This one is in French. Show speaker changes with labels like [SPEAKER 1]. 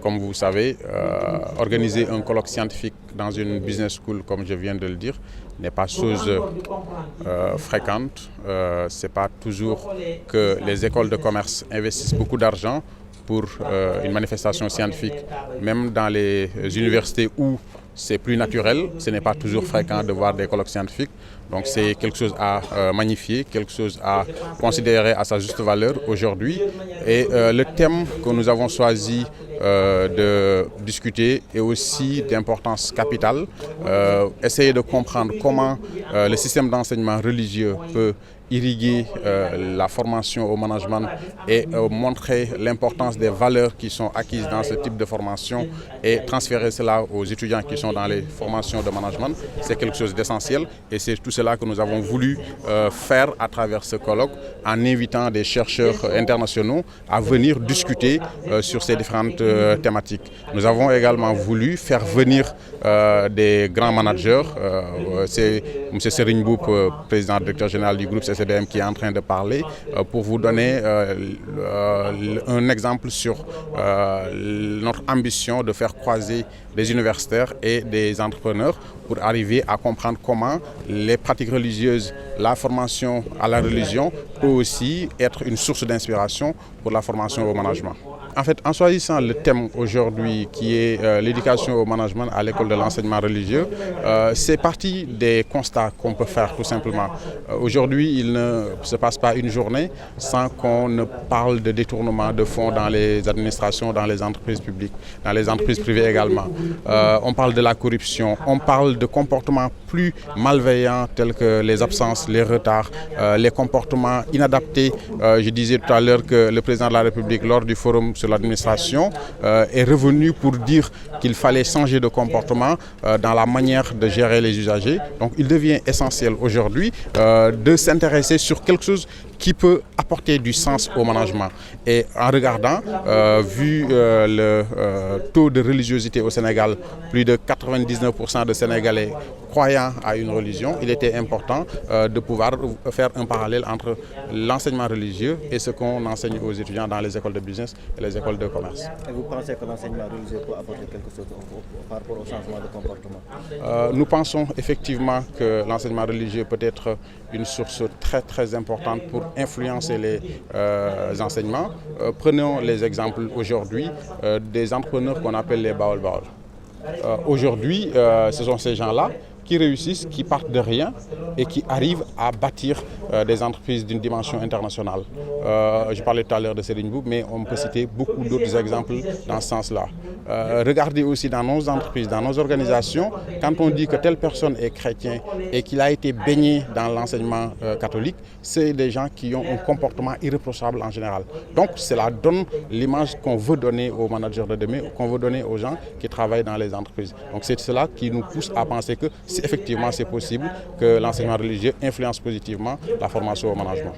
[SPEAKER 1] comme vous savez, organiser un colloque scientifique dans une business school, comme je viens de le dire, n'est pas chose fréquente. Ce n'est pas toujours que les écoles de commerce investissent beaucoup d'argent pour une manifestation scientifique, même dans les universités où c'est plus naturel, ce n'est pas toujours fréquent de voir des colloques scientifiques. Donc c'est quelque chose à magnifier, quelque chose à considérer à sa juste valeur aujourd'hui. Et le thème que nous avons choisi de discuter est aussi d'importance capitale. Essayer de comprendre comment le système d'enseignement religieux peut irriguer la formation au management et montrer l'importance des valeurs qui sont acquises dans ce type de formation et transférer cela aux étudiants qui sont dans les formations de management. C'est quelque chose d'essentiel et c'est tout cela que nous avons voulu faire à travers ce colloque en invitant des chercheurs internationaux à venir discuter sur ces différentes thématiques. Nous avons également voulu faire venir des grands managers. C'est M. Serigne Mboup, président directeur général du groupe CCBM, qui est en train de parler pour vous donner un exemple sur notre ambition de faire croiser des universitaires et des entrepreneurs pour arriver à comprendre comment les pratiques religieuses, la formation à la religion peut aussi être une source d'inspiration pour la formation au management. En fait, en choisissant le thème aujourd'hui qui est l'éducation au management à l'école de l'enseignement religieux, c'est partie des constats qu'on peut faire tout simplement. Aujourd'hui, il ne se passe pas une journée sans qu'on ne parle de détournement de fonds dans les administrations, dans les entreprises publiques, dans les entreprises privées également. On parle de la corruption, on parle de comportements plus malveillants tels que les absences, les retards, les comportements inadaptés. Je disais tout à l'heure que le président de la République, lors du forum sur l'administration, est revenu pour dire qu'il fallait changer de comportement dans la manière de gérer les usagers. Donc il devient essentiel aujourd'hui de s'intéresser sur quelque chose qui peut apporter du sens au management. Et en regardant, vu le taux de religiosité au Sénégal, plus de 99% de Sénégalais croyant à une religion, il était important de pouvoir faire un parallèle entre l'enseignement religieux et ce qu'on enseigne aux étudiants dans les écoles de business et les écoles de commerce.
[SPEAKER 2] Et vous pensez que l'enseignement religieux peut apporter quelque chose par rapport au changement de comportement?
[SPEAKER 1] Nous pensons effectivement que l'enseignement religieux peut être une source très importante pour influencer les enseignements. Prenons les exemples aujourd'hui des entrepreneurs qu'on appelle les Baol-Baol. Aujourd'hui, ce sont ces gens-là qui réussissent, qui partent de rien et qui arrivent à bâtir des entreprises d'une dimension internationale. Je parlais tout à l'heure de Serigne Mboup, mais on peut citer beaucoup d'autres exemples dans ce sens-là. Regardez aussi dans nos entreprises, dans nos organisations, quand on dit que telle personne est chrétien et qu'il a été baigné dans l'enseignement catholique, c'est des gens qui ont un comportement irréprochable en général. Donc cela donne l'image qu'on veut donner aux managers de demain, qu'on veut donner aux gens qui travaillent dans les entreprises. Donc c'est cela qui nous pousse à penser que effectivement c'est possible que l'enseignement religieux influence positivement la formation au management.